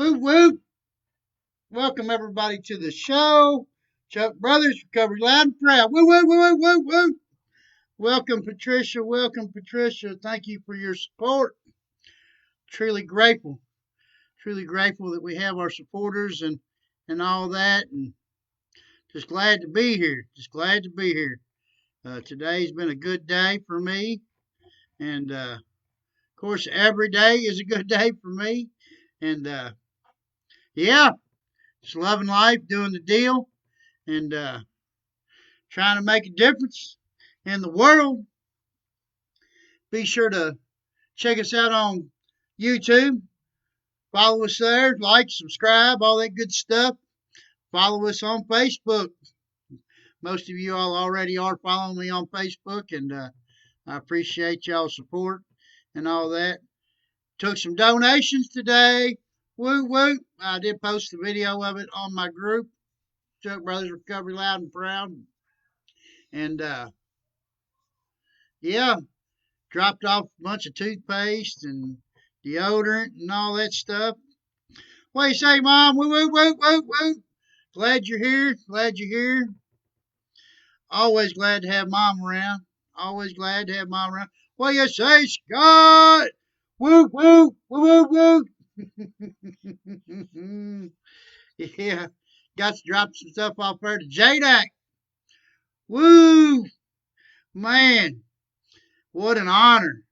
Woo woo! Welcome everybody to the show. Chuck Brothers Recovery Loud and Proud. Woo woo woo woo woo! Welcome Patricia. Welcome Patricia. Thank you for your support. Truly grateful. Truly grateful that we have our supporters and all that, and just glad to be here. Just glad to be here. Today's been a good day for me, and of course every day is a good day for me. And yeah, just loving life, doing the deal, and trying to make a difference in the world. Be sure to check us out on YouTube. Follow us there, like, subscribe, all that good stuff. Follow us on Facebook. Most of you all already are following me on Facebook, and I appreciate y'all's support and all that. Took some donations today. Woo woo. I did post a video of it on my group, Chuck Brothers Recovery Loud and Proud. And yeah, dropped off a bunch of toothpaste and deodorant and all that stuff. What do you say, Mom? Woo, woo, woo, woo, woo. Glad you're here. Glad you're here. Always glad to have Mom around. Always glad to have Mom around. What do you say, Scott? Woo, woo, woo, woo, woo. Yeah, got to drop some stuff off there to JDAC. Woo, man, what an honor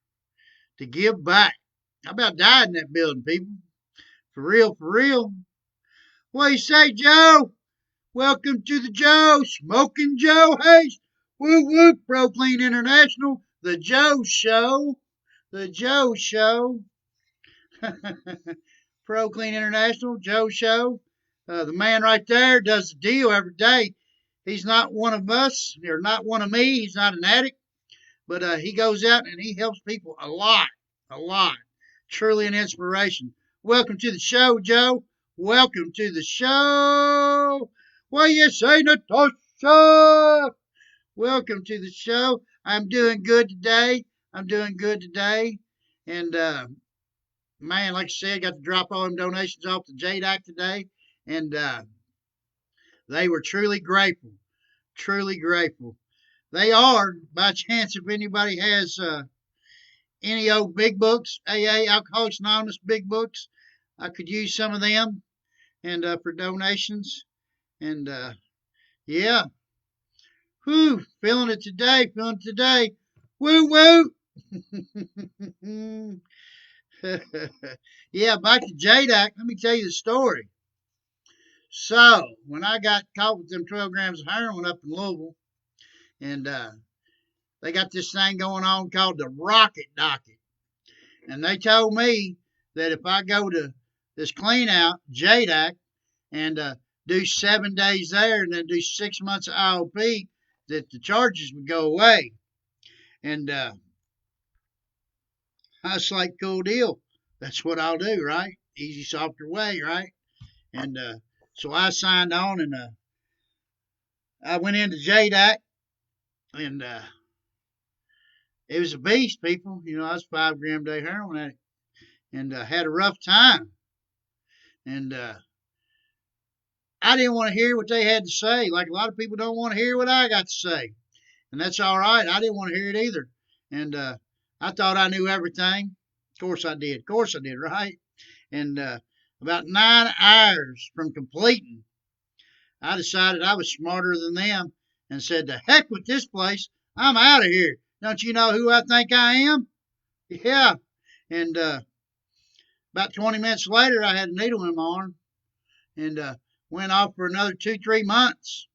to give back. I about died in that building, people. For real, for real. What do you say, Joe? Welcome to the Joe, Smoking Joe Hayes. Woo woo, Pro Clean International, the Joe Show. The Joe Show. Pro Clean International, Joe Show. The man right there does the deal every day. He's not one of us, or not one of me. He's not an addict, but he goes out and he helps people a lot, a lot. Truly an inspiration. Welcome to the show, Joe. Welcome to the show. What do you say, Natasha? Welcome to the show. I'm doing good today. I'm doing good today. And, man, like I said, got to drop all them donations off to JDAC today. And they were truly grateful. Truly grateful. They are, by chance, if anybody has any old big books, AA, Alcoholics Anonymous big books, I could use some of them and for donations. And yeah, whew, feeling it today, feeling it today. Woo woo. Yeah, back to JDAC. Let me tell you the story. So, when I got caught with them 12 grams of heroin up in Louisville, and they got this thing going on called the Rocket Docket. And they told me that if I go to this clean out, JDAC, and do 7 days there and then do 6 months of IOP, that the charges would go away. And I was like, cool deal. That's what I'll do, right? Easy, softer way, right? And so I signed on, and I went into JDAC, and it was a beast, people. You know, I was 5 gram a day heroin addict, and had a rough time. And I didn't want to hear what they had to say. Like a lot of people don't want to hear what I got to say. And that's all right. I didn't want to hear it either. And I thought I knew everything. Of course I did. Of course I did, right? And about 9 hours from completing, I decided I was smarter than them and said, to heck with this place. I'm out of here. Don't you know who I think I am? Yeah. And about 20 minutes later, I had a needle in my arm and went off for another 2-3 months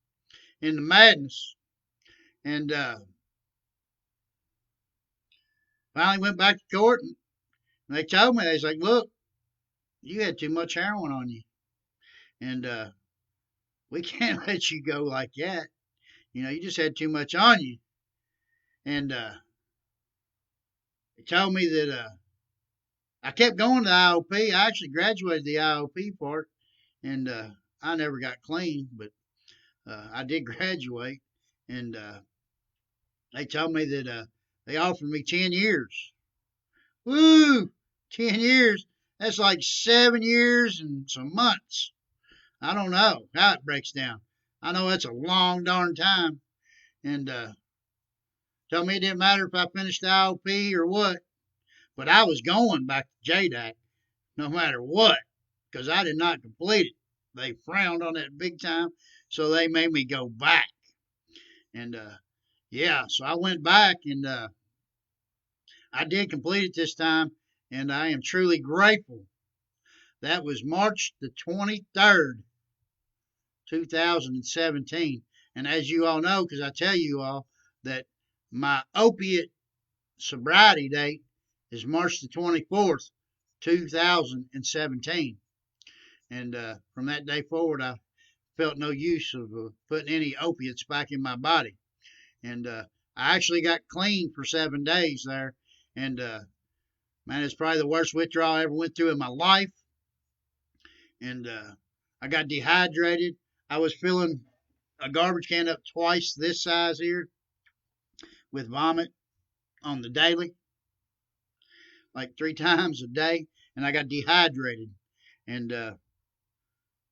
in the madness. And finally went back to court, and they told me, they was like, look, you had too much heroin on you, and we can't let you go like that. You know, you just had too much on you. And they told me that I kept going to the IOP. I actually graduated the IOP part, and I never got clean, but I did graduate. And they told me that they offered me 10 years. Woo! 10 years. That's like 7 years and some months. I don't know how it breaks down. I know that's a long darn time. And told me it didn't matter if I finished the IOP or what, but I was going back to JDAC no matter what, because I did not complete it. They frowned on that big time, so they made me go back. And yeah, so I went back and I did complete it this time, and I am truly grateful. That was March the 23rd, 2017. And as you all know, because I tell you all that my opiate sobriety date is March the 24th, 2017. And from that day forward, I felt no use of putting any opiates back in my body. And I actually got clean for 7 days there. And man, it's probably the worst withdrawal I ever went through in my life. And I got dehydrated. I was filling a garbage can up twice this size here with vomit on the daily, like 3 times a day. And I got dehydrated. And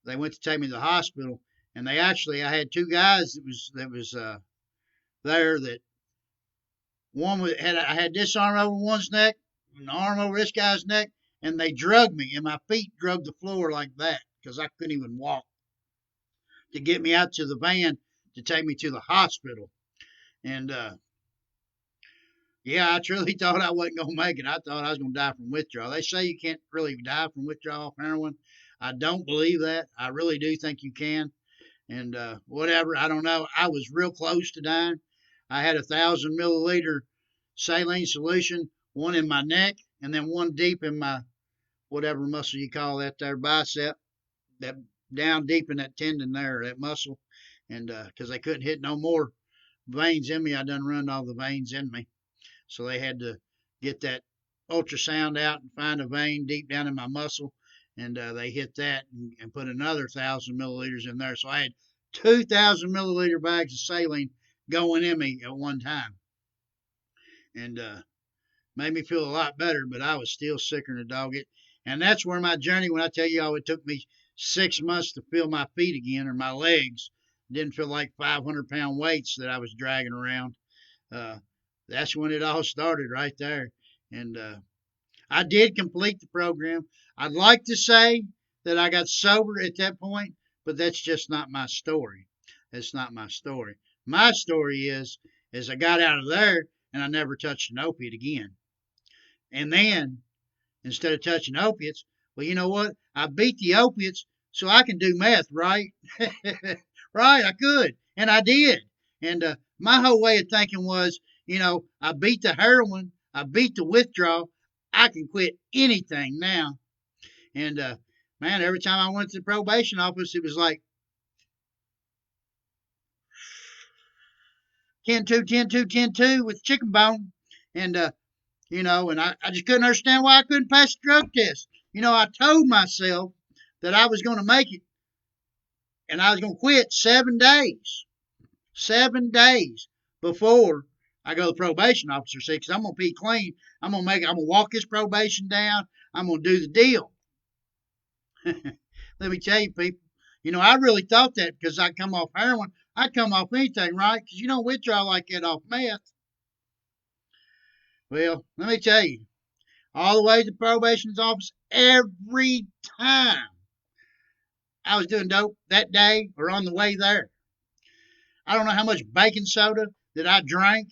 they went to take me to the hospital. And I had 2 guys that was there. That one I had this arm over one's neck, an arm over this guy's neck, and they drugged me, and my feet drugged the floor like that because I couldn't even walk, to get me out to the van to take me to the hospital. And yeah, I truly thought I wasn't going to make it. I thought I was going to die from withdrawal. They say you can't really die from withdrawal of heroin. I don't believe that. I really do think you can. And whatever, I don't know. I was real close to dying. I had 1,000 milliliter saline solution, one in my neck, and then one deep in my whatever muscle you call that there, bicep, that down deep in that tendon there, that muscle. And because they couldn't hit no more veins in me, I done run all the veins in me. So they had to get that ultrasound out and find a vein deep down in my muscle. And they hit that and put another 1,000 milliliters in there. So I had 2,000 milliliter bags of saline going in me at one time. And made me feel a lot better, but I was still sicker than a dog. And that's where my journey, when I tell you all it took me 6 months to feel my feet again, or my legs, didn't feel like 500-pound weights that I was dragging around. That's when it all started right there. And I did complete the program. I'd like to say that I got sober at that point, but that's just not my story. That's not my story. My story is I got out of there and I never touched an opiate again. And then, instead of touching opiates, well, you know what? I beat the opiates so I can do meth, right? Right, I could. And I did. And my whole way of thinking was, I beat the heroin, I beat the withdrawal, I can quit anything now. And man, every time I went to the probation office, it was like 10-2, 10-2, 10-2 with chicken bone. And, and I just couldn't understand why I couldn't pass the drug test. I told myself that I was going to make it and I was going to quit 7 days. 7 days before I go to the probation officer, see, because I'm going to be clean. I'm going to walk his probation down. I'm going to do the deal. Let me tell you, people, I really thought that because I come off heroin, I'd come off anything, right? Because you don't withdraw like that off meth. Well, let me tell you, all the way to the probation's office, every time I was doing dope that day or on the way there, I don't know how much baking soda that I drank.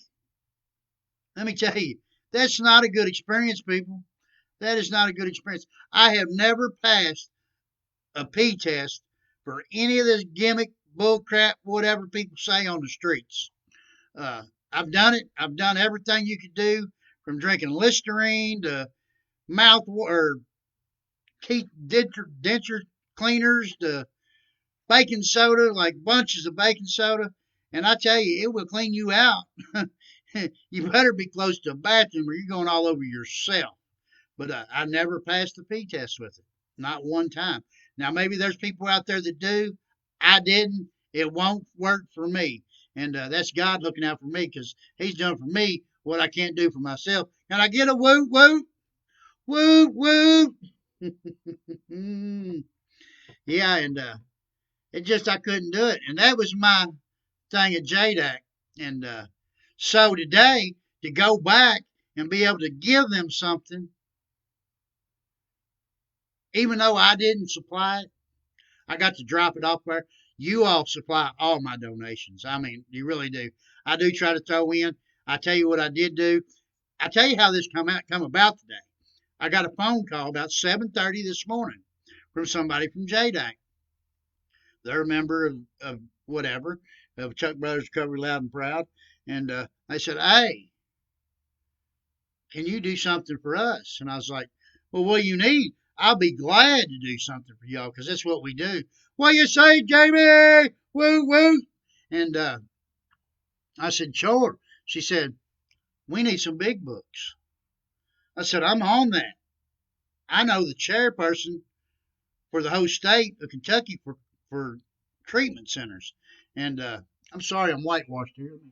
Let me tell you, that's not a good experience, people. That is not a good experience. I have never passed a P test for any of this gimmick, bullcrap, whatever people say on the streets. I've done it. I've done everything you could do, from drinking Listerine to mouth or teeth denture cleaners to baking soda, like bunches of baking soda. And I tell you, it will clean you out. You better be close to a bathroom or you're going all over yourself. But I never passed the P test with it. Not one time. Now, maybe there's people out there that do. I didn't. It won't work for me. And that's God looking out for me, because he's done for me what I can't do for myself. Can I get a woot, woot? Woot, woot. Yeah, and it just I couldn't do it, and that was my thing at JDAC. And so today to go back and be able to give them something, even though I didn't supply it, I got to drop it off there. You all supply all my donations. I mean, you really do. I do try to throw in. I tell you what I did do. I tell you how this come about today. I got a phone call about 7:30 this morning from somebody from JDAC. They're a member of whatever, of Chuck Brothers Recovery Loud and Proud. And they said, hey, can you do something for us? And I was like, well, what do you need? I'll be glad to do something for y'all because that's what we do. What you say, Jamie? Woo, woo. And I said, sure. She said, we need some big books. I said, I'm on that. I know the chairperson for the whole state of Kentucky for treatment centers. And I'm sorry I'm whitewashed here. Let me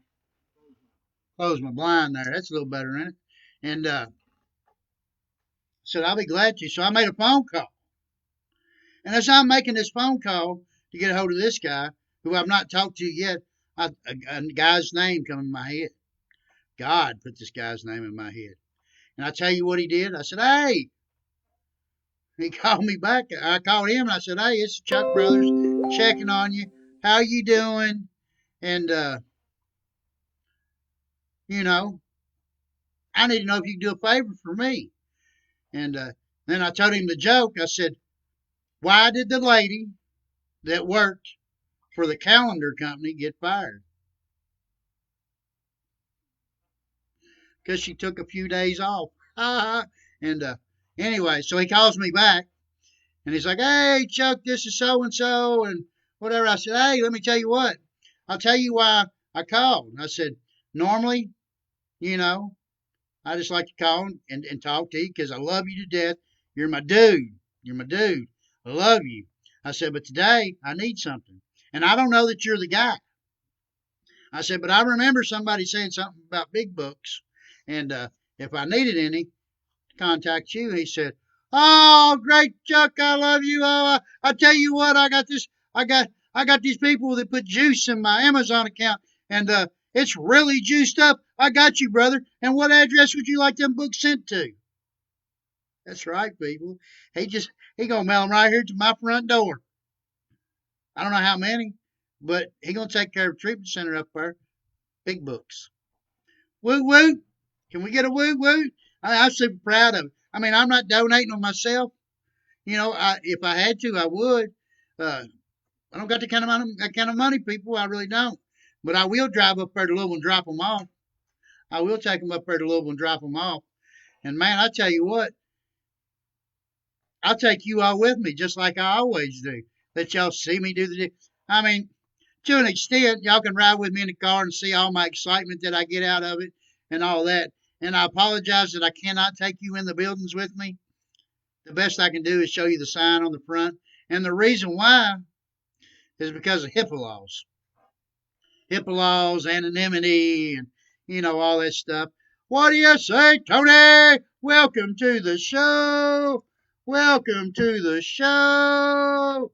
close my blind there. That's a little better, isn't it? And said, I'll be glad to. So I made a phone call. And as I'm making this phone call to get a hold of this guy, who I've not talked to yet, a guy's name come in my head. God put this guy's name in my head. And I tell you what he did. I said, hey. He called me back. I called him and I said, hey, it's Chuck Brothers checking on you. How you doing? And, you know, I need to know if you can do a favor for me. And then I told him the joke. I said, why did the lady that worked for the calendar company get fired? Because she took a few days off. And anyway, so he calls me back and he's like, hey, Chuck, this is so and so and whatever. I said, hey, let me tell you what. I'll tell you why I called. I said, normally, you know, I just like to call and talk to you because I love you to death. You're my dude. You're my dude. I love you. I said, but today I need something. And I don't know that you're the guy. I said, but I remember somebody saying something about big books. And if I needed any, to contact you. He said, oh, great, Chuck. I love you. Oh, I tell you what, I got this. I got these people that put juice in my Amazon account. And it's really juiced up. I got you, brother. And what address would you like them books sent to? That's right, people. He gonna mail them right here to my front door. I don't know how many, but he gonna take care of a treatment center up there. Big books. Woo woo. Can we get a woo woo? I'm super proud of it. I mean, I'm not donating on myself. You know, if I had to, I would. I don't got that kind of money, people. I really don't. But I will drive up there to Louisville and drop them off. I will take them up there to Louisville and drop them off. And man, I tell you what, I'll take you all with me, just like I always do. Let y'all see me do the. I mean, to an extent, y'all can ride with me in the car and see all my excitement that I get out of it and all that. And I apologize that I cannot take you in the buildings with me. The best I can do is show you the sign on the front. And the reason why is because of HIPAA laws. HIPAA laws, anonymity, and, you know, all that stuff. What do you say, Tony? Welcome to the show. Welcome to the show.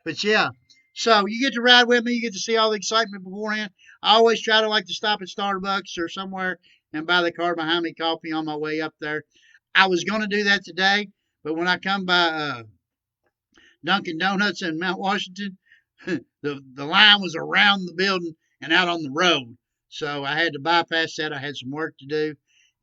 But yeah, so you get to ride with me. You get to see all the excitement beforehand. I always try to like to stop at Starbucks or somewhere and buy the car behind me coffee on my way up there. I was going to do that today, but when I come by Dunkin' Donuts in Mount Washington, the line was around the building and out on the road. So I had to bypass that. I had some work to do.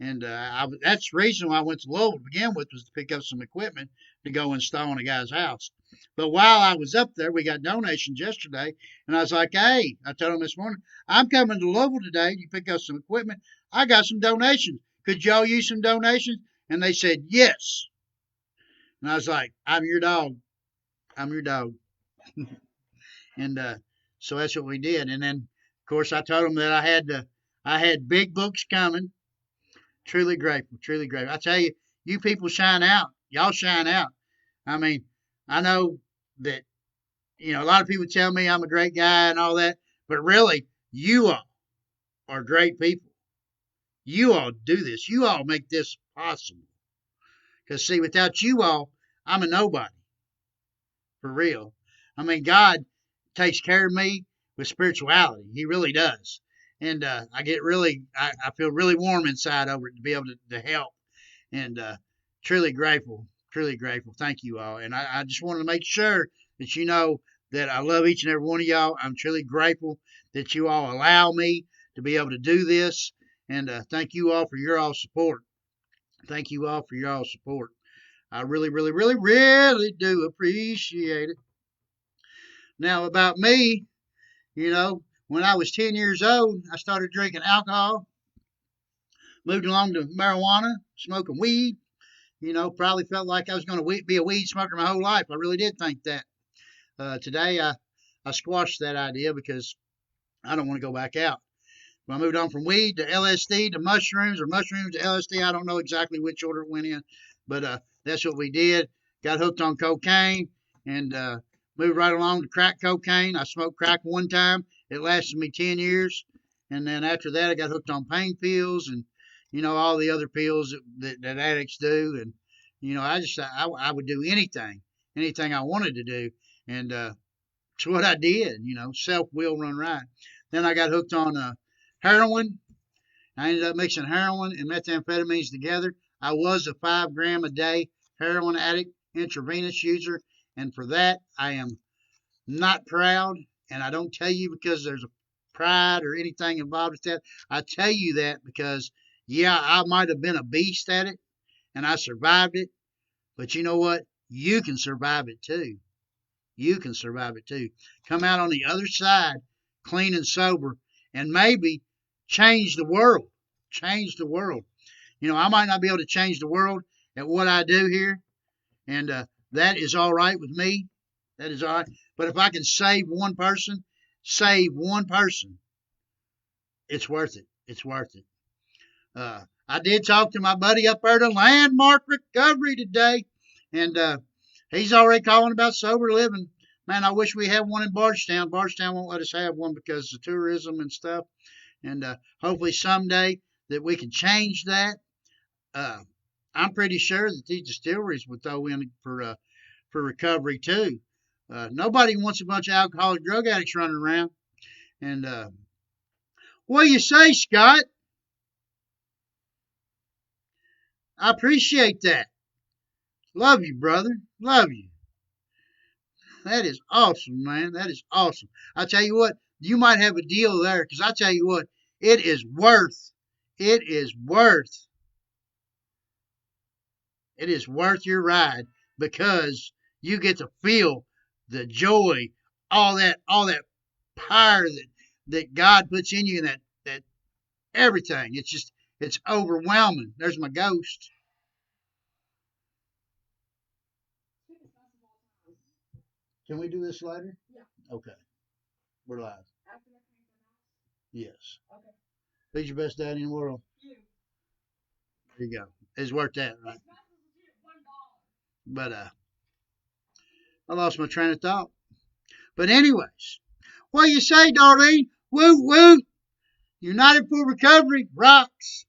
And that's the reason why I went to Louisville to begin with, was to pick up some equipment to go install in a guy's house. But while I was up there, we got donations yesterday. And I was like, hey, I told him this morning, I'm coming to Louisville today to pick up some equipment. I got some donations. Could y'all use some donations? And they said, yes. And I was like, I'm your dog. I'm your dog. And so that's what we did. And then, of course, I told them that I had big books coming. Truly grateful, truly grateful. I tell you, you people shine out. Y'all shine out. I mean, I know that, you know, a lot of people tell me I'm a great guy and all that, but really, you all are great people. You all do this. You all make this possible. Because, see, without you all, I'm a nobody. For real. I mean, God takes care of me with spirituality. He really does. And I feel really warm inside over it to be able to help. And truly grateful. Truly grateful. Thank you all. And I just wanted to make sure that you know that I love each and every one of y'all. I'm truly grateful that you all allow me to be able to do this. And thank you all for your all support. Thank you all for your all support. I really, really, really, really do appreciate it. Now, about me, when I was 10 years old, I started drinking alcohol, moved along to marijuana, smoking weed. Probably felt like I was going to be a weed smoker my whole life. I really did think that. Today, I squashed that idea because I don't want to go back out. When I moved on from weed to LSD to mushrooms, or mushrooms to LSD, I don't know exactly which order it went in, but that's what we did. Got hooked on cocaine and moved right along to crack cocaine. I smoked crack one time. It lasted me 10 years. And then after that, I got hooked on pain pills and, all the other pills that addicts do. And, I would do anything I wanted to do. And it's what I did, self-will run right. Then I got hooked on heroin. I ended up mixing heroin and methamphetamines together. I was a 5 gram a day heroin addict, intravenous user, and for that I am not proud. And I don't tell you because there's a pride or anything involved with that. I tell you that because, yeah, I might have been a beast at it, and I survived it. But you know what? You can survive it too. You can survive it too. Come out on the other side, clean and sober, and maybe change the world. Change the world. I might not be able to change the world at what I do here, and that is all right with me. That is all right. But if I can save one person, it's worth it. It's worth it. I did talk to my buddy up there at Landmark Recovery today, and he's already calling about sober living. Man, I wish we had one in Bardstown. Bardstown won't let us have one because of tourism and stuff. And hopefully someday that we can change that. I'm pretty sure that these distilleries would throw in for recovery too. Nobody wants a bunch of alcoholic drug addicts running around. And what do you say, Scott? I appreciate that. Love you, brother. Love you. That is awesome, man. That is awesome. I tell you what, you might have a deal there, because I tell you what, it is worth your ride, because you get to feel the joy, all that power that God puts in you, and that everything. It's overwhelming. There's my ghost. Can we do this later? Yeah. Okay. We're live. Yes. Okay. Who's your best dad in the world? You. There you go. It's worth that, right? But I lost my train of thought. But anyways, what do you say, Darlene? Woo woo. United for Recovery rocks.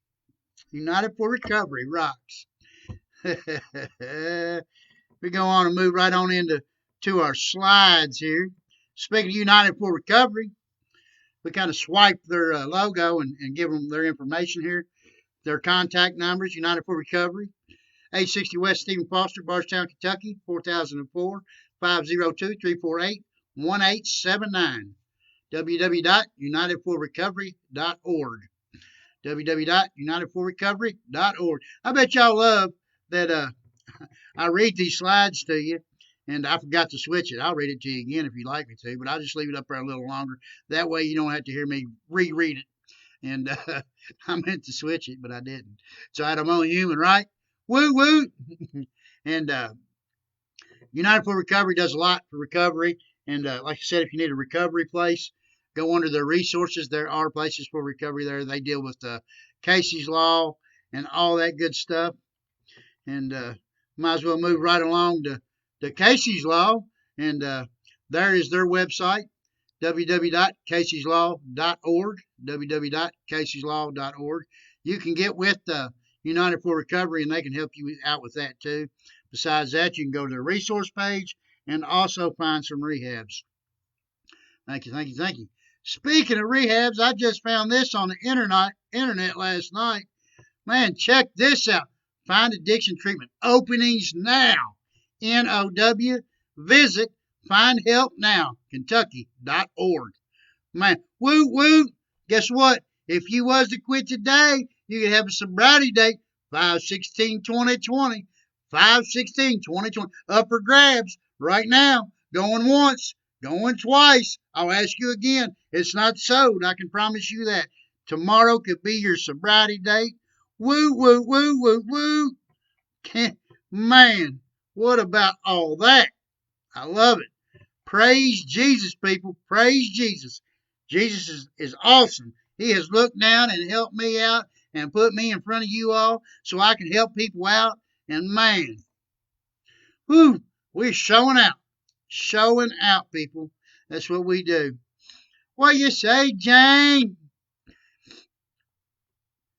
United for Recovery rocks. We go on and move right on into our slides here. Speaking of United for Recovery, we kind of swipe their logo and give them their information here. Their contact numbers, United for Recovery, 860 West Stephen Foster, Bardstown, Kentucky, 4004 502-348-1879. www.unitedforrecovery.org. www.unitedforrecovery.org. I bet y'all love that I read these slides to you, and I forgot to switch it. I'll read it to you again if you'd like me to, but I'll just leave it up there a little longer. That way you don't have to hear me reread it. And I meant to switch it, but I didn't. So I'm only human, right? Woo woo. And United for Recovery does a lot for recovery. And like I said, if you need a recovery place, go under their resources. There are places for recovery there. They deal with Casey's Law and all that good stuff. And might as well move right along to Casey's Law. And there is their website, www.caseyslaw.org. www.caseyslaw.org. You can get with United for Recovery, and they can help you out with that too. Besides that, you can go to the resource page and also find some rehabs. Thank you, thank you, thank you. Speaking of rehabs, I just found this on the internet last night. Man, check this out. Find addiction treatment openings now. NOW. Visit findhelpnowkentucky.org. Man, woo woo. Guess what? If you was to quit today, you could have a sobriety date 5/16/2020. 5/16/2020. Up for grabs right now. Going once, going twice. I'll ask you again. It's not sold. I can promise you that. Tomorrow could be your sobriety date. Woo, woo, woo, woo, woo. Man, what about all that? I love it. Praise Jesus, people. Praise Jesus. Jesus is awesome. He has looked down and helped me out and put me in front of you all so I can help people out. And man, whew, we're showing out. Showing out, people. That's what we do. What you say, Jane?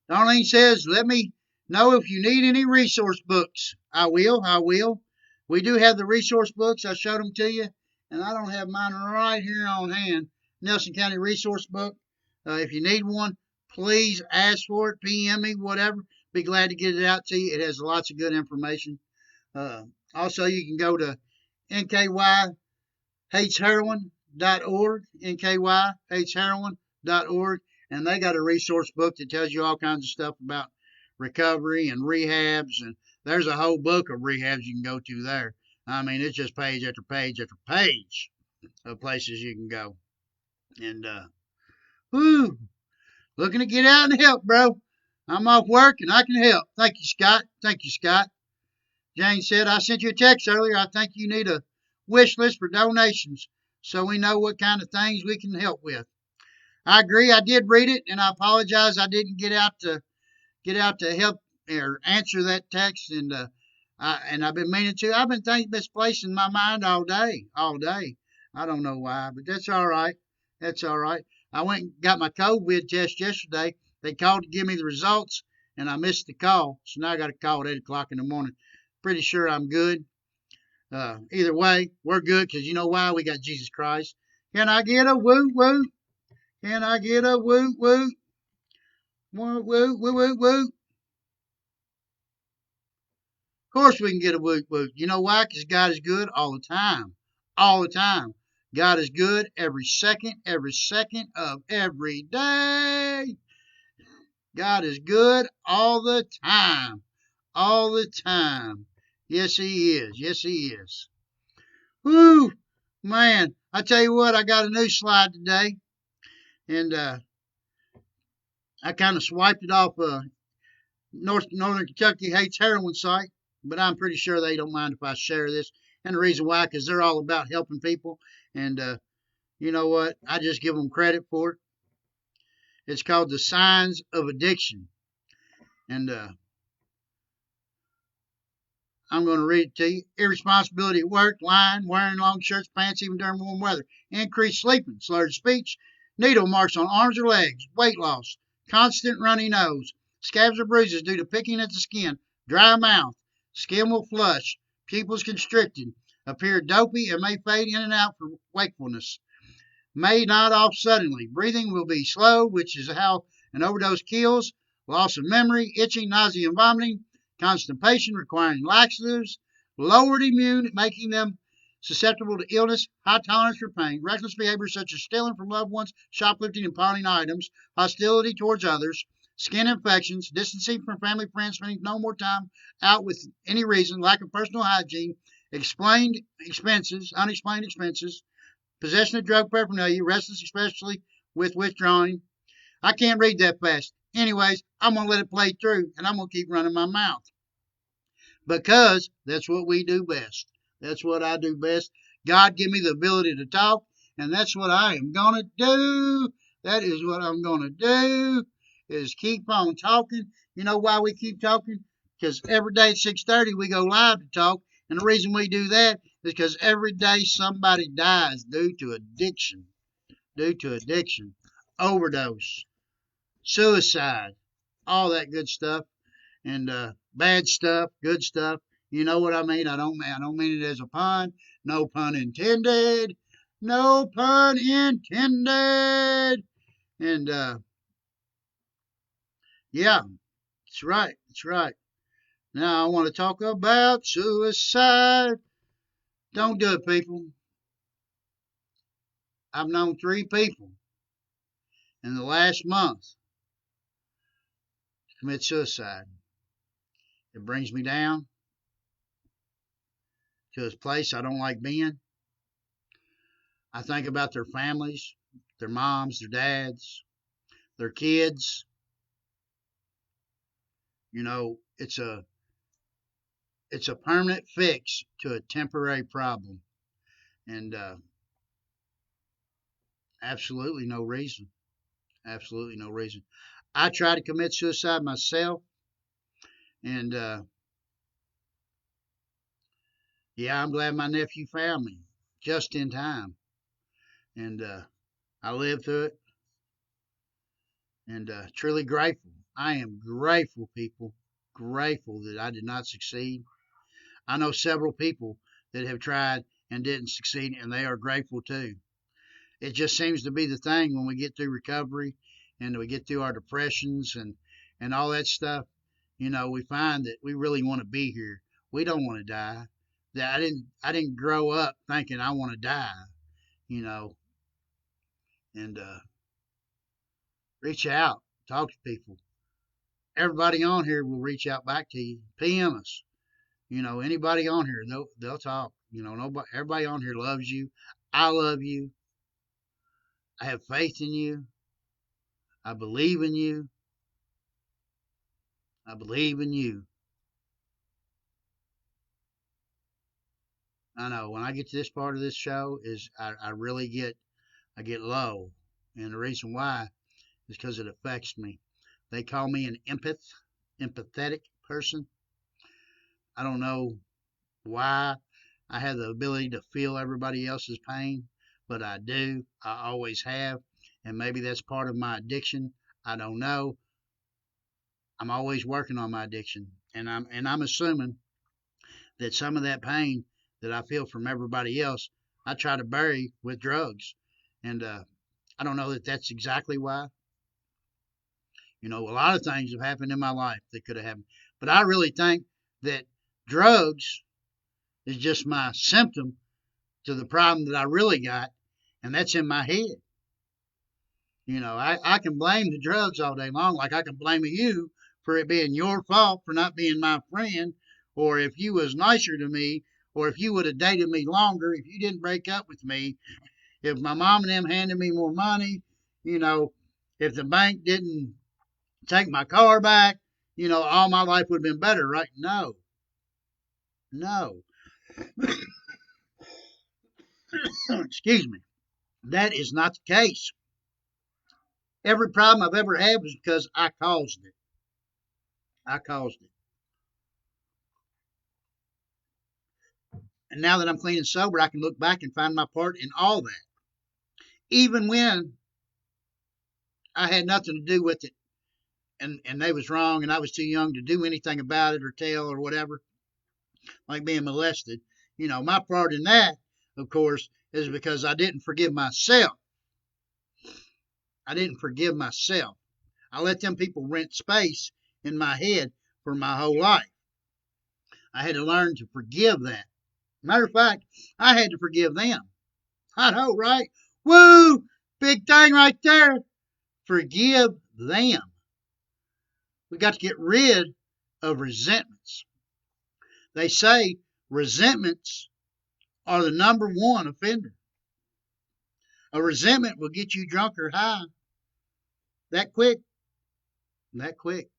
Darlene says, let me know if you need any resource books. I will. We do have the resource books. I showed them to you. And I don't have mine right here on hand. Nelson County Resource Book. If you need one, please ask for it. PM me, whatever. Be glad to get it out to you. It has lots of good information. Also, you can go to nkyhatesheroin.org. nkyhatesheroin.org. And they got a resource book that tells you all kinds of stuff about recovery and rehabs. And there's a whole book of rehabs you can go to there. I mean, it's just page after page after page of places you can go. And, whoo, looking to get out and help, bro. I'm off work and I can help. Thank you, Scott. Thank you, Scott. Jane said, I sent you a text earlier. I think you need a wish list for donations so we know what kind of things we can help with. I agree. I did read it, and I apologize I didn't get out to help or answer that text. And I've been meaning to. I've been misplacing my mind all day. I don't know why, but that's all right. That's all right. I went and got my COVID test yesterday. They called to give me the results, and I missed the call. So now I got a call at 8 o'clock in the morning. Pretty sure I'm good. Either way, we're good because you know why? We got Jesus Christ. Can I get a woo woo? Can I get a woo woo? Woo woo woo woo woo. Of course we can get a woo woo. You know why? Because God is good all the time. All the time. God is good every second of every day. God is good all the time. All the time. Yes, He is. Yes, He is. Whoo, man. I tell you what, I got a new slide today. And I kind of swiped it off Northern Kentucky Hates Heroin site. But I'm pretty sure they don't mind if I share this. And the reason why, because they're all about helping people. And you know what? I just give them credit for it. It's called The Signs of Addiction. And I'm going to read it to you. Irresponsibility at work, lying, wearing long shirts, pants even during warm weather. Increased sleeping, slurred speech, needle marks on arms or legs, weight loss, constant runny nose, scabs or bruises due to picking at the skin, dry mouth, skin will flush, pupils constricted, appear dopey and may fade in and out for wakefulness. May nod off suddenly. Breathing will be slow, which is how an overdose kills. Loss of memory, itching, nausea, and vomiting. Constipation requiring laxatives. Lowered immune, making them susceptible to illness. High tolerance for pain. Reckless behavior such as stealing from loved ones, shoplifting, and pawning items. Hostility towards others. Skin infections. Distancing from family, friends, spending no more time out with any reason. Lack of personal hygiene. Unexplained expenses. Possession of drug paraphernalia, restless, especially with withdrawing. I can't read that fast. Anyways, I'm going to let it play through, and I'm going to keep running my mouth. Because that's what we do best. That's what I do best. God give me the ability to talk, and that's what I am going to do. That is what I'm going to do, is keep on talking. You know why we keep talking? Because every day at 6:30 we go live to talk, and the reason we do that is because every day somebody dies due to addiction, overdose, suicide, all that good stuff. and bad stuff, good stuff. You know what I mean? I don't mean it as a pun. No pun intended. No pun intended. And yeah, that's right. That's right. Now I want to talk about suicide. Don't do it, people. I've known 3 people in the last month to commit suicide. It brings me down to a place I don't like being. I think about their families, their moms, their dads, their kids. You know, it's a permanent fix to a temporary problem, and absolutely no reason. Absolutely no reason. I tried to commit suicide myself, and yeah, I'm glad my nephew found me just in time, and I lived through it, and truly grateful. I am grateful, people, grateful that I did not succeed. I know several people that have tried and didn't succeed, and they are grateful too. It just seems to be the thing when we get through recovery and we get through our depressions and all that stuff. You know, we find that we really want to be here. We don't want to die. That I didn't grow up thinking I want to die. You know, and reach out, talk to people. Everybody on here will reach out back to you. PM us. You know, anybody on here, they'll talk. You know, nobody, everybody on here loves you. I love you. I have faith in you. I believe in you. I believe in you. I know when I get to this part of this show is I really I get low, and the reason why is because it affects me. They call me an empathetic person. I don't know why I have the ability to feel everybody else's pain, but I do. I always have, and maybe that's part of my addiction. I don't know. I'm always working on my addiction, and I'm assuming that some of that pain that I feel from everybody else, I try to bury with drugs, and I don't know that that's exactly why. You know, a lot of things have happened in my life that could have happened, but I really think that drugs is just my symptom to the problem that I really got, and that's in my head. You know, I can blame the drugs all day long, like I can blame you for it being your fault for not being my friend, or if you was nicer to me, or if you would have dated me longer, if you didn't break up with me, if my mom and them handed me more money, you know, if the bank didn't take my car back, you know, all my life would have been better, right? No, no. Excuse me. That is not the case. Every problem I've ever had was because I caused it. I caused it. And now that I'm clean and sober, I can look back and find my part in all that. Even when I had nothing to do with it and they was wrong and I was too young to do anything about it or tell or whatever, like being molested. You know, my part in that, of course, is because I didn't forgive myself. I didn't forgive myself. I let them people rent space in my head for my whole life. I had to learn to forgive that. Matter of fact, I had to forgive them. I know, right? Woo! Big thing right there. Forgive them. We got to get rid of resentments. They say resentments are the number one offender. A resentment will get you drunk or high that quick. That quick.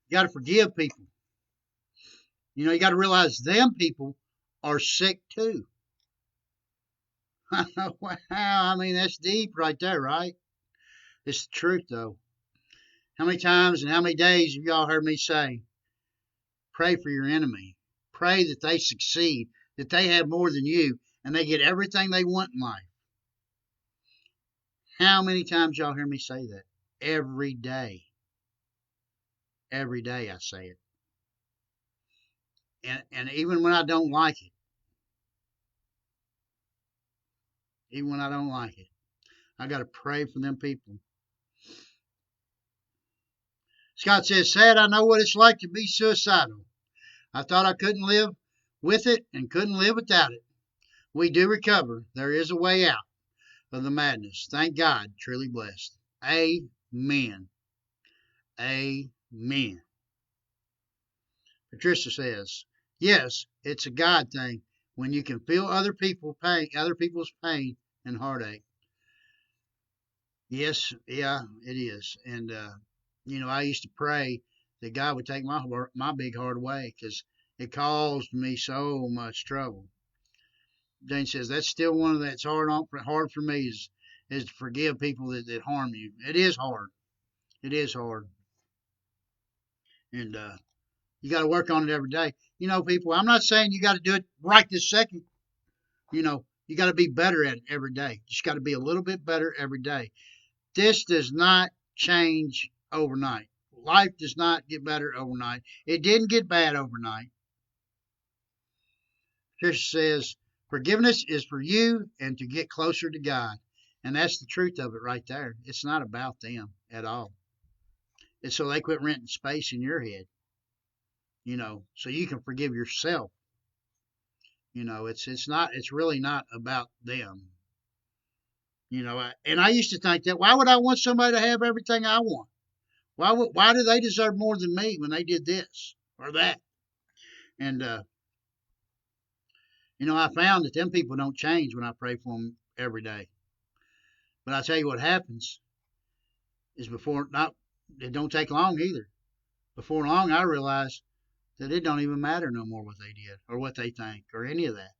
You got to forgive people. You know, you got to realize them people are sick too. Wow, I mean, that's deep right there, right? It's the truth, though. How many times and how many days have y'all heard me say, pray for your enemy? Pray that they succeed, that they have more than you, and they get everything they want in life. How many times y'all hear me say that? Every day. Every day I say it. And even when I don't like it, even when I don't like it, I got to pray for them people. Scott says, sad, I know what it's like to be suicidal. I thought I couldn't live with it and couldn't live without it. We do recover. There is a way out of the madness. Thank God, truly blessed. Amen. Amen. Patricia says, yes, it's a God thing when you can feel other people's pain and heartache. Yes, yeah, it is. And I used to pray that God would take my big heart away because it caused me so much trouble. Jane says that's still one of that's hard for me is to forgive people that harm you. It is hard. It is hard. And you got to work on it every day. People, I'm not saying you got to do it right this second. You got to be better at it every day. Just got to be a little bit better every day. This does not change overnight. Life does not get better overnight. It didn't get bad overnight. Tricia says, forgiveness is for you and to get closer to God. And that's the truth of it right there. It's not about them at all. It's so they quit renting space in your head, so you can forgive yourself. It's really not about them. And I used to think that, why would I want somebody to have everything I want? Why do they deserve more than me when they did this or that? And I found that them people don't change when I pray for them every day. But I tell you what happens is it don't take long either. Before long, I realize that it don't even matter no more what they did or what they think or any of that.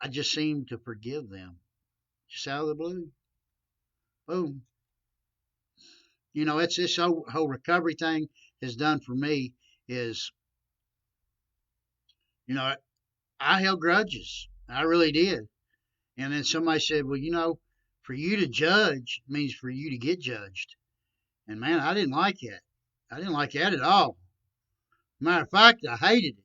I just seem to forgive them, just out of the blue. Boom. It's this whole recovery thing has done for me is, I held grudges. I really did. And then somebody said, well, for you to judge means for you to get judged. And man, I didn't like that. I didn't like that at all. Matter of fact, I hated it.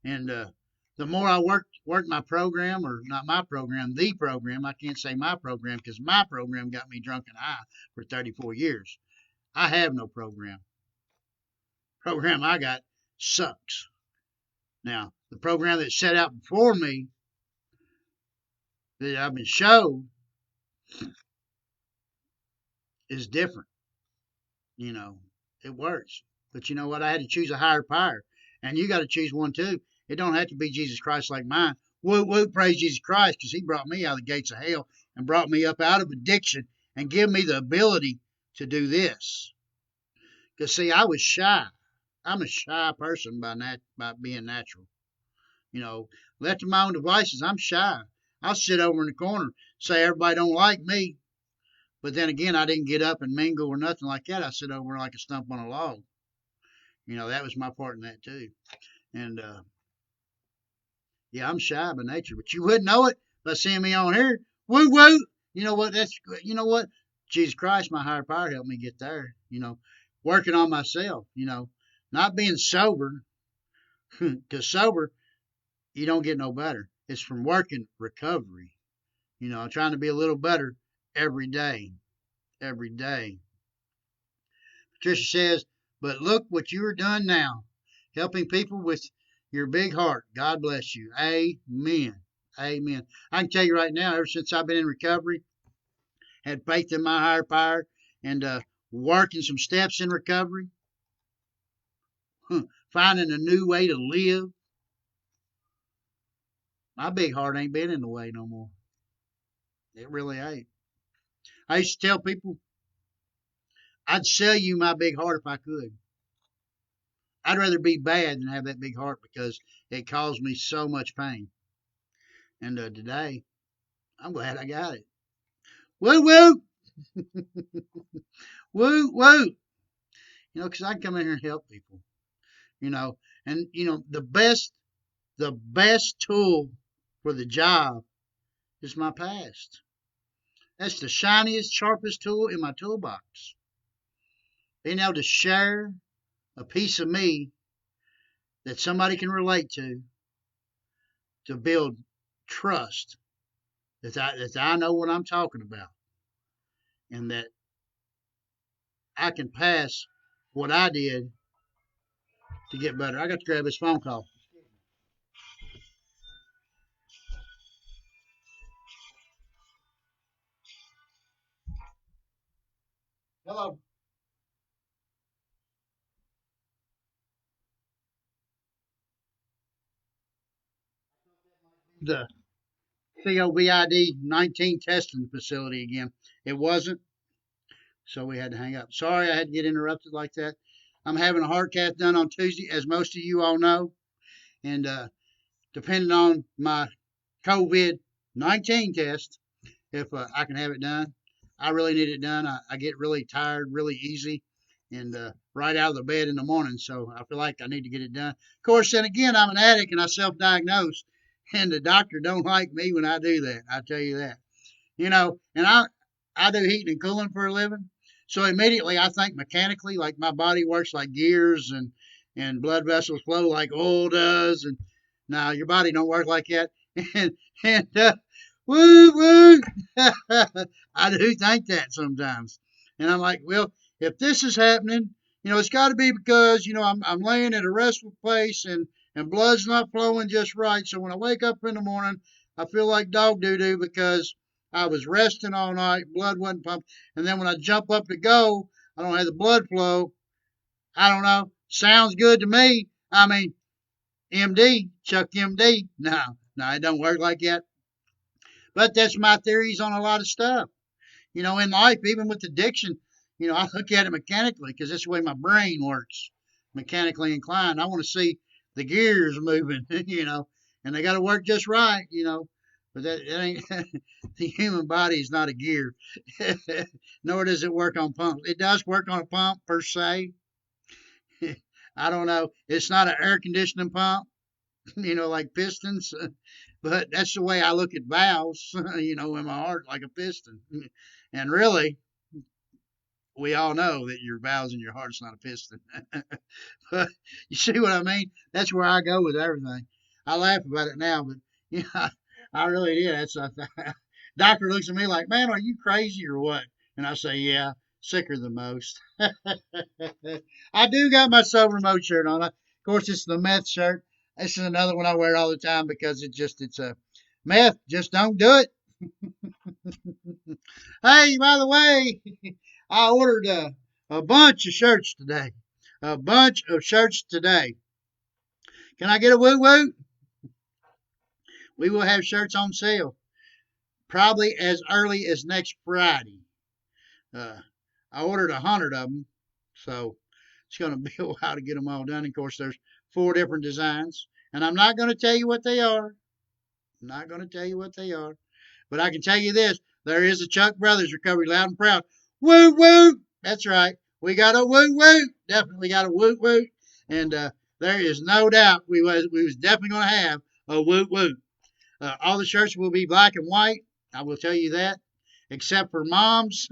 And the more I worked my program, or not my program, the program, I can't say my program because my program got me drunk and high for 34 years. I have no program. Program I got sucks. Now, the program that set out before me that I've been showed is different. It works. But you know what? I had to choose a higher power. And you got to choose one too. It don't have to be Jesus Christ like mine. Woo, woo, praise Jesus Christ, because he brought me out of the gates of hell and brought me up out of addiction and give me the ability to do this. Because, see, I was shy. I'm a shy person by being natural. Left to my own devices, I'm shy. I'll sit over in the corner, say everybody don't like me. But then again, I didn't get up and mingle or nothing like that. I sit over like a stump on a log. That was my part in that too. And yeah, I'm shy by nature, but you wouldn't know it by seeing me on here. Woo woo. You know what? Jesus Christ, my higher power, helped me get there. Working on myself. Not being sober, because sober, you don't get no better. It's from working recovery. Trying to be a little better every day. Every day. Patricia says, but look what you are done now, helping people with your big heart. God bless you. Amen. Amen. I can tell you right now, ever since I've been in recovery, had faith in my higher power, and working some steps in recovery, finding a new way to live, my big heart ain't been in the way no more. It really ain't. I used to tell people, I'd sell you my big heart if I could. I'd rather be bad than have that big heart because it caused me so much pain. And today, I'm glad I got it. Woo woo! Woo woo! Because I can come in here and help people. And the best tool for the job is my past. That's the shiniest, sharpest tool in my toolbox. Being able to share a piece of me that somebody can relate to build trust that I know what I'm talking about and that I can pass what I did to get better. I got to grab this phone call. Hello. The COVID 19 testing facility again. It wasn't, so we had to hang up. Sorry I had to get interrupted like that. I'm having a heart cath done on Tuesday, as most of you all know. And depending on my COVID 19 test, if I can have it done, I really need it done. I get really tired really easy and right out of the bed in the morning. So I feel like I need to get it done. Of course, then again, I'm an addict and I self diagnose. And the doctor don't like me when I do that. I tell you that. And I do heating and cooling for a living. So immediately I think mechanically, like my body works like gears and blood vessels flow like oil does. And now your body don't work like that. And, and woo woo, I do think that sometimes. And I'm like, well, if this is happening, it's got to be because I'm laying at a restful place and blood's not flowing just right. So when I wake up in the morning, I feel like dog doo doo because I was resting all night, blood wasn't pumping, and then when I jump up to go, I don't have the blood flow. I don't know. Sounds good to me. I mean, MD, Chuck MD. No, it don't work like that. But that's my theories on a lot of stuff. In life, even with addiction, I look at it mechanically because that's the way my brain works, mechanically inclined. I want to see the gears moving, and they got to work just right, But that ain't the human body is not a gear, nor does it work on pumps. It does work on a pump per se. I don't know. It's not an air conditioning pump, like pistons. But that's the way I look at valves, in my heart, like a piston. And really, we all know that your valves in your heart's not a piston. But you see what I mean? That's where I go with everything. I laugh about it now, but I really did. That's doctor looks at me like, man, are you crazy or what? And I say, yeah, sicker than most. I do got my sober mode shirt on. Of course, it's the meth shirt. This is another one I wear all the time because it's a meth. Just don't do it. Hey, by the way, I ordered a bunch of shirts today. A bunch of shirts today. Can I get a woo woo? We will have shirts on sale probably as early as next Friday. Uh, I ordered 100 of them, so it's going to be a while to get them all done. Of course, there's 4 different designs, and I'm not going to tell you what they are. I'm not going to tell you what they are, but I can tell you this: there is a Chuck Brothers Recovery Loud and Proud. Woo woo! That's right. We got a woo woo. Definitely got a woo woo, and there is no doubt we was definitely going to have a woo woo. All the shirts will be black and white. I will tell you that, except for Mom's.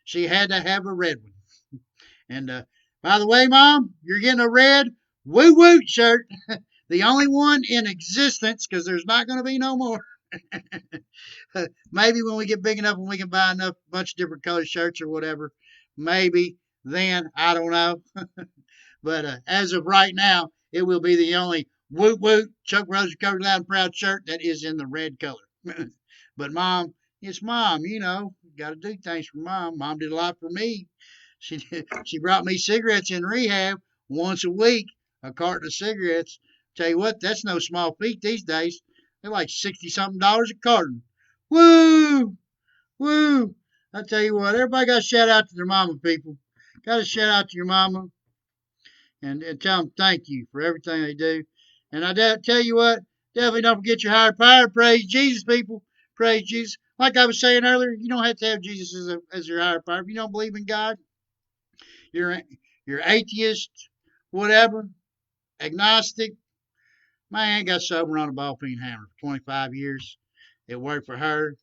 She had to have a red one. And by the way, Mom, you're getting a red woo woo shirt. The only one in existence because there's not going to be no more. Maybe when we get big enough and we can buy enough bunch of different colored shirts or whatever, maybe then I don't know. But as of right now, it will be the only woot woot Chuck Brothers Recovery Loud and Proud shirt that is in the red color. But Mom, it's Mom, got to do things for Mom. Mom did a lot for me. She brought me cigarettes in rehab once a week, a carton of cigarettes. Tell you what, that's no small feat these days. They're like 60 something dollars a carton. Woo! Woo! I tell you what, everybody got to shout out to their mama, people. Got to shout out to your mama and tell them thank you for everything they do. And I tell you what, definitely don't forget your higher power. Praise Jesus, people. Praise Jesus. Like I was saying earlier, you don't have to have Jesus as your higher power. If you don't believe in God, you're atheist, whatever, agnostic. My aunt got sober on a ball peen hammer for 25 years. It worked for her.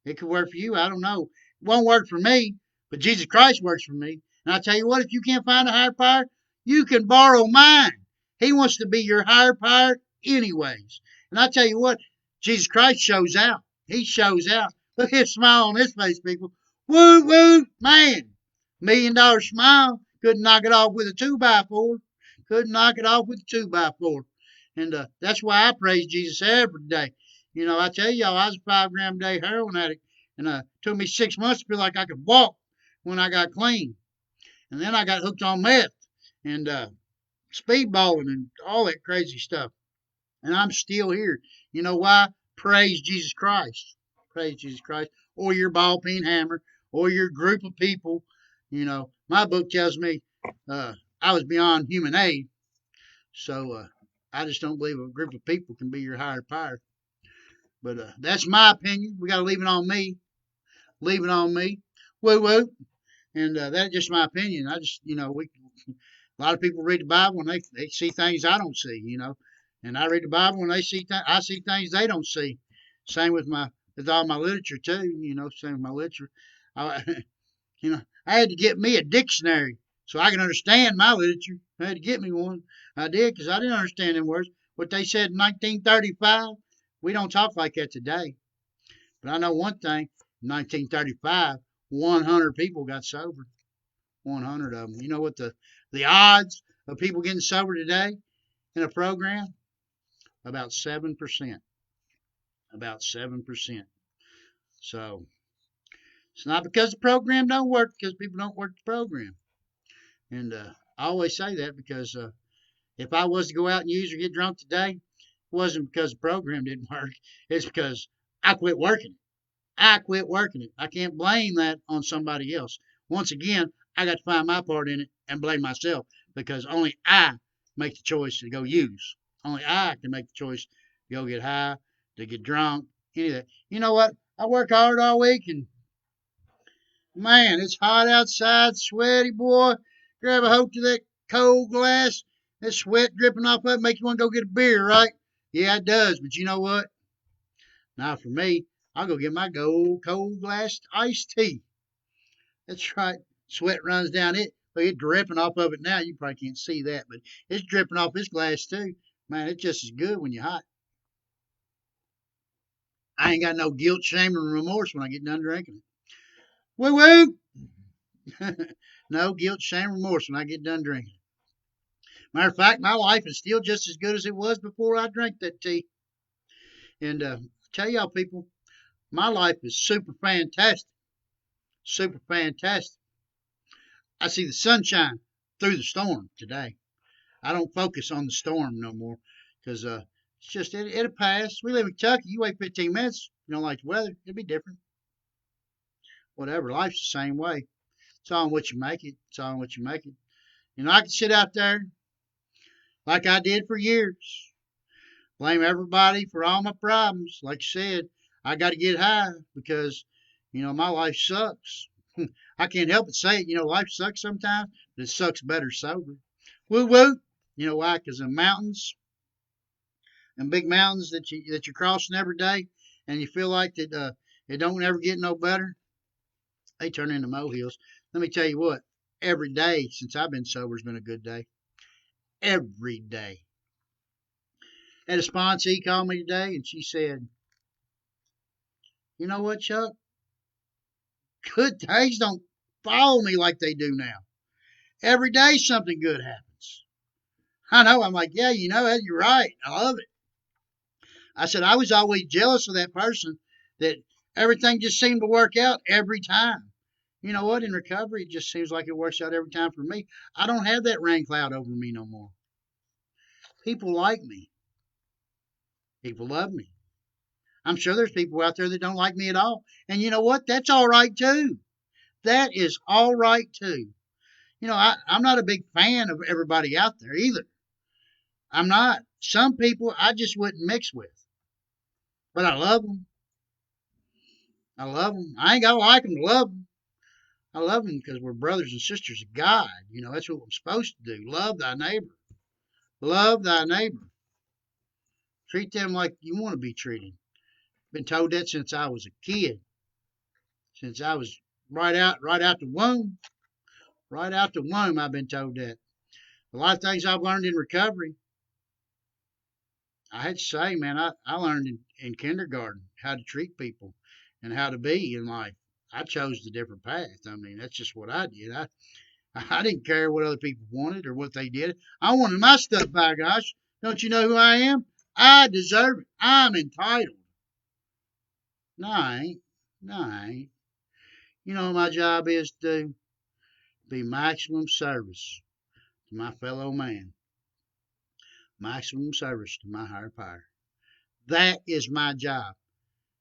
It could work for you. I don't know. It won't work for me, but Jesus Christ works for me. And I tell you what, if you can't find a higher power, You can borrow mine. He wants to be your higher power anyways. And I tell you what, Jesus Christ shows out. He shows out. Look at his smile on his face, people. Woo, woo, man. $1 million smile. Couldn't knock it off with a 2x4. Couldn't knock it off with a 2x4. And that's why I praise Jesus every day. You know, I tell y'all, I was a 5 gram a day heroin addict. And it took me 6 months to feel like I could walk when I got clean. And then I got hooked on meth and speedballing and all that crazy stuff. And I'm still here. You know why? Praise Jesus Christ. Praise Jesus Christ. Or your ball peen hammer. Or your group of people. You know, my book tells me I was beyond human aid. So I just don't believe a group of people can be your higher power. But that's my opinion. We got to leave it on me. Leave it on me. Woo woo. And that's just my opinion. I just, you know, a lot of people read the Bible and they see things I don't see, you know. And I read the Bible and I see things they don't see. Same with all my literature too, you know. Same with my literature. I, you know, I had to get me a dictionary so I can understand my literature. I had to get me one. I did because I didn't understand them words. What they said in 1935, we don't talk like that today. But I know one thing: in 1935, 100 people got sober. 100 of them. You know what the odds of people getting sober today in a program? About 7%. About 7%. So it's not because the program don't work, because people don't work the program. And I always say that because if I was to go out and use or get drunk today, it wasn't because the program didn't work. It's because I quit working it. I quit working it. I can't blame that on somebody else. Once again, I got to find my part in it and blame myself because only I make the choice to go use. Only I can make the choice to go get high, to get drunk, any of that. You know what? I work hard all week and man, it's hot outside, sweaty, boy. Grab a hold to that cold glass, that sweat dripping off of it, make you want to go get a beer, right? Yeah, it does. But you know what? Now for me, I'll go get my cold glass iced tea. That's right. Sweat runs down it. Look, it's dripping off of it now. You probably can't see that, but it's dripping off this glass too. Man, it's just as good when you're hot. I ain't got no guilt, shame, and remorse when I get done drinking it. Woo woo! No guilt, shame, remorse when I get done drinking it. Matter of fact, my life is still just as good as it was before I drank that tea. And tell y'all people, my life is super fantastic. Super fantastic. I see the sunshine through the storm today. I don't focus on the storm no more because it's just it'll pass. We live in Kentucky. You wait 15 minutes. You don't like the weather. It'll be different. Whatever. Life's the same way. It's all in what you make it. It's all in what you make it. You know, I can sit out there like I did for years. Blame everybody for all my problems. Like you said, I got to get high because, you know, my life sucks. I can't help but say it. You know, life sucks sometimes, but it sucks better sober. Woo woo. You know why? Because the mountains and big mountains that you're crossing every day, and you feel like that it don't ever get no better. They turn into molehills. Let me tell you what. Every day since I've been sober has been a good day. Every day. Had a sponsee call me today, and she said, "You know what, Chuck? Good days don't follow me like they do now. Every day something good happens." I know. I'm like, yeah, you know, you're right. I love it. I said, I was always jealous of that person that everything just seemed to work out every time. You know what? In recovery, it just seems like it works out every time for me. I don't have that rain cloud over me no more. People like me. People love me. I'm sure there's people out there that don't like me at all. And you know what? That's all right too. That is all right too. You know, I'm not a big fan of everybody out there either. I'm not. Some people I just wouldn't mix with. But I love them. I love them. I ain't got to like them to love them. I love them because we're brothers and sisters of God. You know, that's what we're supposed to do. Love thy neighbor. Love thy neighbor. Treat them like you want to be treated. Been told that since I was a kid. Since I was right out the womb. Right out the womb, I've been told that. A lot of things I've learned in recovery, I had to say, man, I learned in kindergarten how to treat people and how to be in life. I chose the different path. I mean, that's just what I did. I didn't care what other people wanted or what they did. I wanted my stuff back, gosh. Don't you know who I am? I deserve it. I'm entitled. No, I ain't. No, I ain't. You know what my job is to do? Be maximum service to my fellow man. Maximum service to my higher power. That is my job.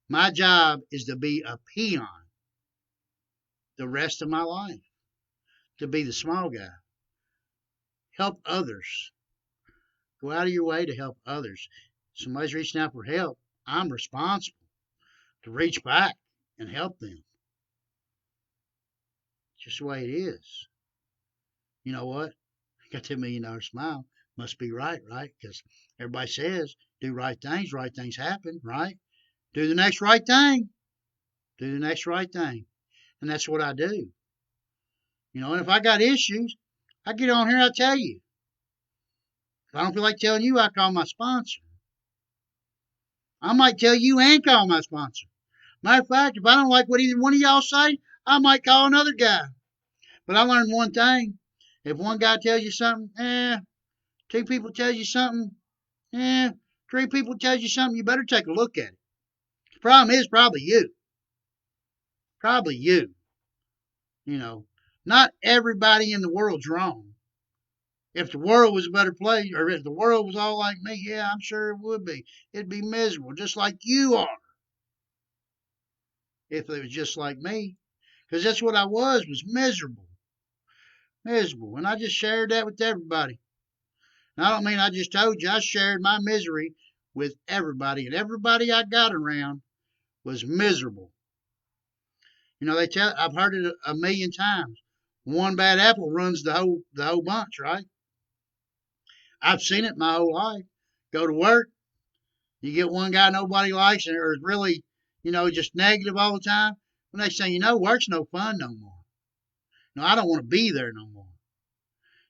My job is to be a peon the rest of my life. To be the small guy. Help others. Go out of your way to help others. Somebody's reaching out for help. I'm responsible to reach back and help them. Just the way it is. You know what? Got that $1,000,000 smile. Must be right? Because everybody says do right things happen, right? Do the next right thing. Do the next right thing. And that's what I do. You know, and if I got issues, I get on here, I tell you. If I don't feel like telling you, I call my sponsor. I might tell you and call my sponsor. Matter of fact, if I don't like what either one of y'all say, I might call another guy. But I learned one thing. If one guy tells you something, two people tell you something, three people tell you something, you better take a look at it. The problem is probably you. Probably you. You know, not everybody in the world's wrong. If the world was a better place, or if the world was all like me, yeah, I'm sure it would be. It'd be miserable, just like you are. If it was just like me. Because that's what I was miserable. Miserable. And I just shared that with everybody. And I don't mean I just told you. I shared my misery with everybody. And everybody I got around was miserable. You know, I've heard it a million times. One bad apple runs the whole bunch, right? I've seen it my whole life. Go to work, you get one guy nobody likes or is really, just negative all the time. The next thing you know, work's no fun no more. No, I don't want to be there no more.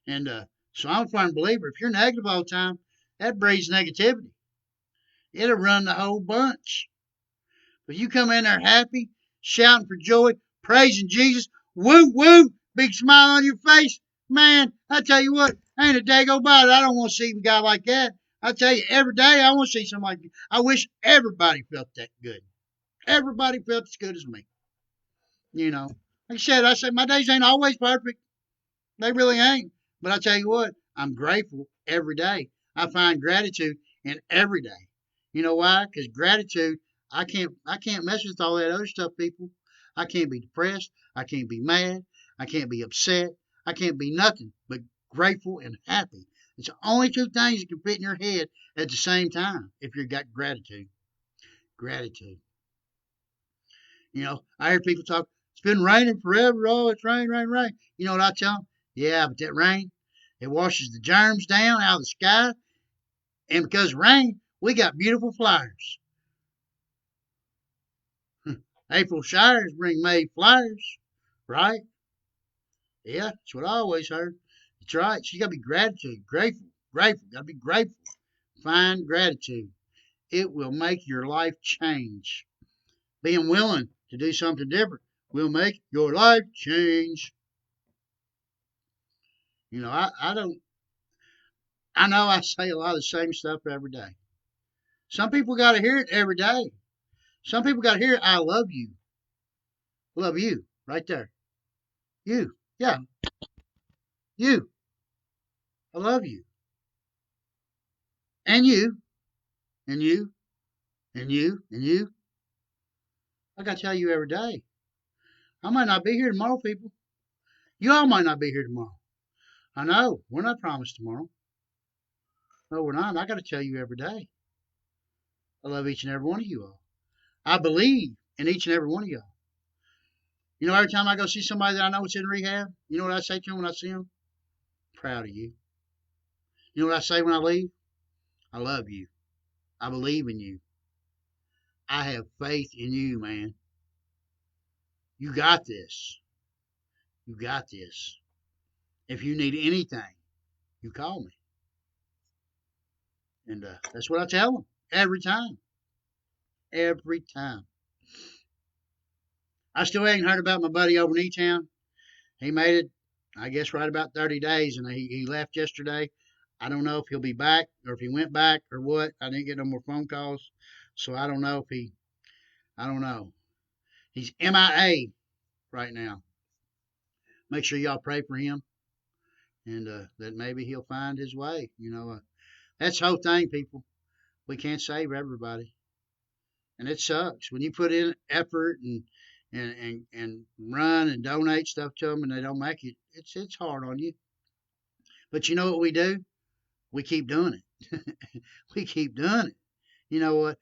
And so I'm a firm believer. If you're negative all the time, that breeds negativity. It'll run the whole bunch. But you come in there happy, shouting for joy, praising Jesus, woo woo, big smile on your face, man. I tell you what, ain't a day go by that I don't want to see a guy like that. I tell you, every day I want to see somebody like you. I wish everybody felt that good. Everybody felt as good as me. Like I said, my days ain't always perfect. They really ain't. But I tell you what, I'm grateful every day. I find gratitude in every day. You know why? Because gratitude, I can't mess with all that other stuff, people. I can't be depressed. I can't be mad. I can't be upset. I can't be nothing but grateful and happy. It's the only two things that can fit in your head at the same time if you've got gratitude. Gratitude. I hear people talk, it's been raining forever. Oh, it's rain, rain, rain. You know what I tell them? Yeah, but that rain, it washes the germs down out of the sky. And because of rain, we got beautiful flowers. April showers bring May flowers, right? Yeah, that's what I always heard. That's right. So you got to be grateful. Got to be grateful. Find gratitude. It will make your life change. Being willing to do something different will make your life change. I know I say a lot of the same stuff every day. Some people got to hear it every day. Some people got to hear it. I love you. Love you. Right there. You. Yeah. You. I love you. And you. And you. And you. And you. I got to tell you every day. I might not be here tomorrow, people. You all might not be here tomorrow. I know. We're not promised tomorrow. No, we're not. I got to tell you every day. I love each and every one of you all. I believe in each and every one of y'all. Every time I go see somebody that I know is in rehab, you know what I say to them when I see them? Proud of you. You know what I say when I leave? I love you. I believe in you. I have faith in you, man. You got this. You got this. If you need anything, you call me. And that's what I tell them every time. Every time. I still ain't heard about my buddy over in E-Town. He made it, I guess, right about 30 days, and he left yesterday. I don't know if he'll be back or if he went back or what. I didn't get no more phone calls, so I don't know if I don't know. He's MIA right now. Make sure y'all pray for him, and that maybe he'll find his way. That's the whole thing, people. We can't save everybody, and it sucks when you put in effort and run and donate stuff to them and they don't make it. It's hard on you. But you know what we do? We keep doing it. We keep doing it. You know what?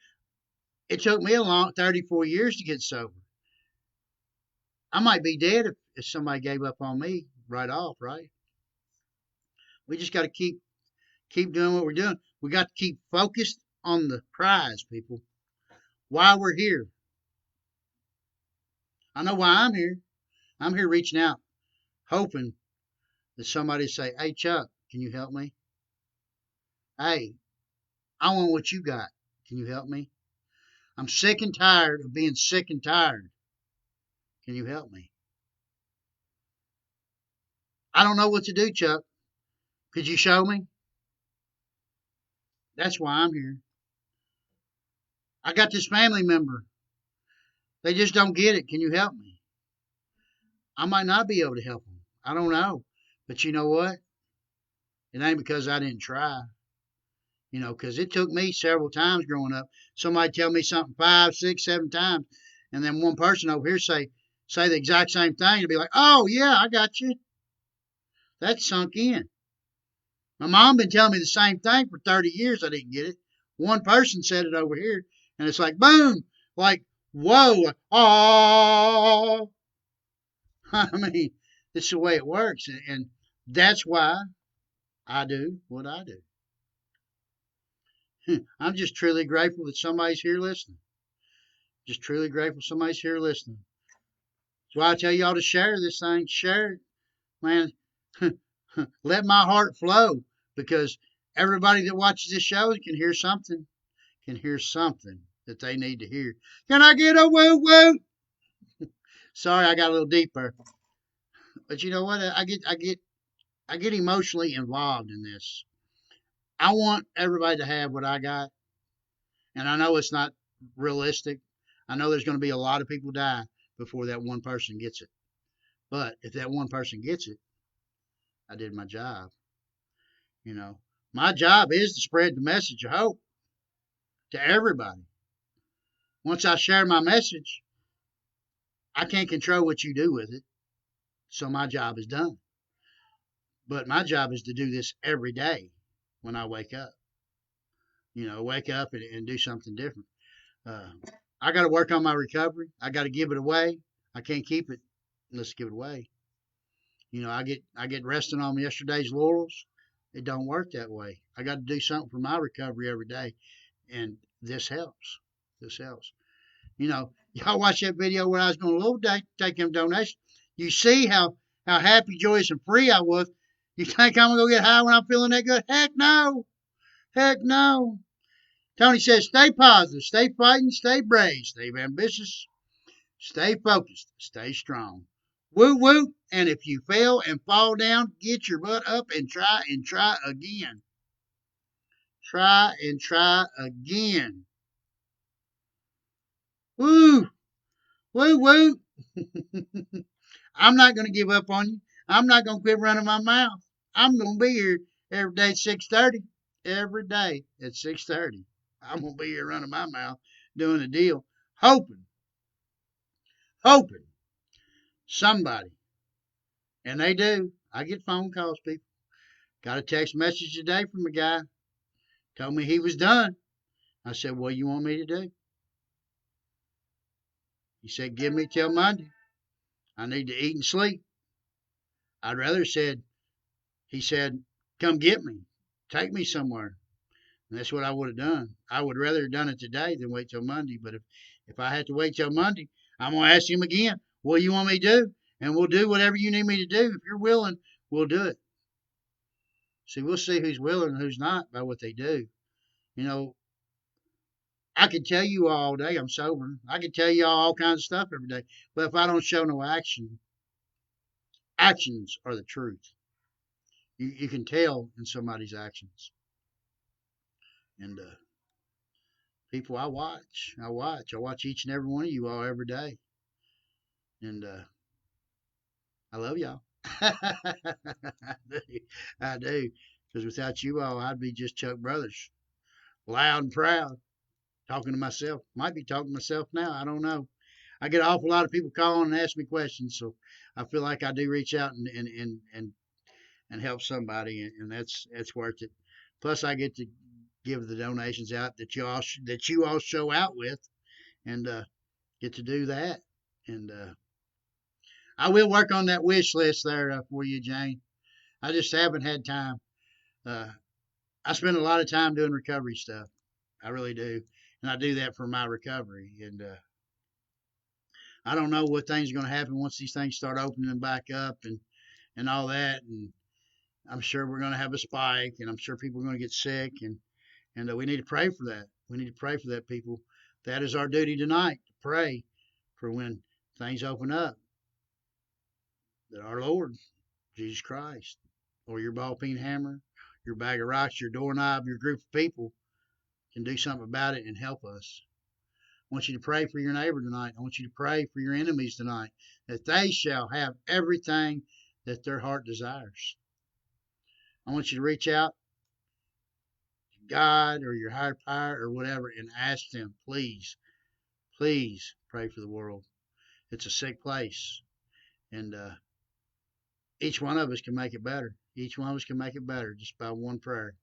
It took me a long 34 years to get sober. I might be dead if somebody gave up on me right off, right? We just got to keep doing what we're doing. We got to keep focused on the prize, people. Why we're here. I know why I'm here. I'm here reaching out, hoping that somebody say, "Hey, Chuck, can you help me? Hey, I want what you got. Can you help me? I'm sick and tired of being sick and tired. Can you help me? I don't know what to do, Chuck. Could you show me?" That's why I'm here. I got this family member. They just don't get it. Can you help me? I might not be able to help them. I don't know. But you know what? It ain't because I didn't try. Because it took me several times growing up. Somebody tell me something 5, 6, 7 times, and then one person over here say the exact same thing and be like, "Oh yeah, I got you." That's sunk in. My mom been telling me the same thing for 30 years. I didn't get it. One person said it over here, and it's like boom, like whoa, oh. I mean, it's the way it works, and that's why I do what I do. I'm just truly grateful that somebody's here listening. Just truly grateful somebody's here listening. That's why I tell y'all to share this thing. Share it, man. Let my heart flow, because everybody that watches this show can hear something. That they need to hear. Can I get a woo woo? Sorry, I got a little deeper. But you know what? I get emotionally involved in this. I want everybody to have what I got. And I know it's not realistic. I know there's going to be a lot of people die before that one person gets it. But if that one person gets it, I did my job. My job is to spread the message of hope to everybody. Once I share my message, I can't control what you do with it. So my job is done. But my job is to do this every day when I wake up. Wake up and do something different. I got to work on my recovery. I got to give it away. I can't keep it unless I give it away. I get resting on yesterday's laurels. It don't work that way. I got to do something for my recovery every day, and this helps. This helps. Y'all watch that video where I was going to Lord Day take them donations. You see how happy, joyous, and free I was. You think I'm gonna go get high when I'm feeling that good? Heck no. Heck no. Tony says, stay positive, stay fighting, stay brave, stay ambitious, stay focused, stay strong. Woo woo. And if you fail and fall down, get your butt up and try again. Try and try again. Woo. Woo woo. I'm not going to give up on you. I'm not going to quit running my mouth. I'm going to be here every day at 6:30. Every day at 6:30. I'm going to be here running my mouth, doing a deal, hoping somebody, and they do. I get phone calls, people. Got a text message today from a guy. Told me he was done. I said, what do you want me to do? He said, give me till Monday. I need to eat and sleep. I'd rather he said, come get me. Take me somewhere. And that's what I would have done. I would rather have done it today than wait till Monday. But if I had to wait till Monday, I'm going to ask him again, what do you want me to do? And we'll do whatever you need me to do. If you're willing, we'll do it. See, we'll see who's willing and who's not by what they do. You know, I could tell you all day I'm sober. I could tell you all kinds of stuff every day. But if I don't show no action, actions are the truth. You can tell in somebody's actions. And people, I watch each and every one of you all every day. And I love y'all. I do. Because without you all, I'd be just Chuck Brothers. Loud and proud. Talking to myself. Might be talking to myself now. I don't know. I get an awful lot of people calling and ask me questions, so I feel like I do reach out and help somebody, and that's worth it. Plus, I get to give the donations out that you all show out with, and get to do that. And I will work on that wish list there for you, Jane. I just haven't had time. I spend a lot of time doing recovery stuff. I really do, and I do that for my recovery. And I don't know what things are going to happen once these things start opening back up and all that. And I'm sure we're going to have a spike, and I'm sure people are going to get sick, and we need to pray for that. We need to pray for that, people. That is our duty tonight, to pray for when things open up, that our Lord Jesus Christ, or your ball peen hammer, your bag of rocks, your doorknob, your group of people can do something about it and help us. I want you to pray for your neighbor tonight. I want you to pray for your enemies tonight, that they shall have everything that their heart desires. I want you to reach out to God or your higher power or whatever and ask them, please, please pray for the world. It's a sick place. And each one of us can make it better. Each one of us can make it better just by one prayer.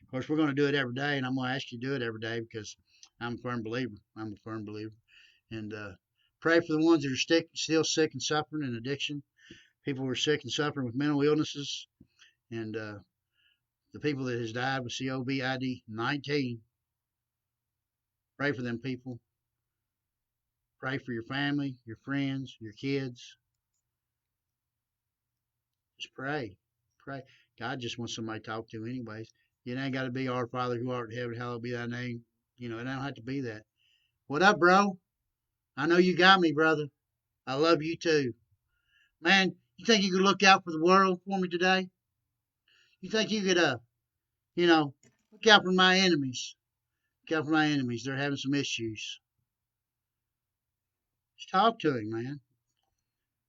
Of course, we're going to do it every day, and I'm going to ask you to do it every day because I'm a firm believer. I'm a firm believer. And pray for the ones that are still sick and suffering in addiction. People who are sick and suffering with mental illnesses. And the people that has died with COVID-19. Pray for them people. Pray for your family, your friends, your kids. Just pray. Pray. God just wants somebody to talk to anyways. It ain't got to be our Father who art in heaven, hallowed be thy name. You know, it don't have to be that. What up, bro? I know you got me, brother. I love you too. Man, you think you could look out for the world for me today? You think you could, look out for my enemies? Look out for my enemies. They're having some issues. Just talk to him, man.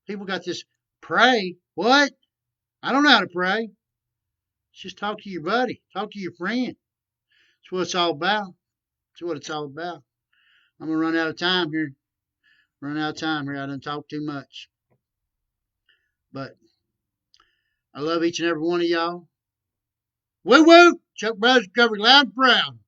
People got this pray. What? I don't know how to pray. Just talk to your buddy. Talk to your friend. That's what it's all about. That's what it's all about. I'm going to run out of time here. I done talked too much. But I love each and every one of y'all. Woo woo! Chuck Brothers Recovery loud and proud.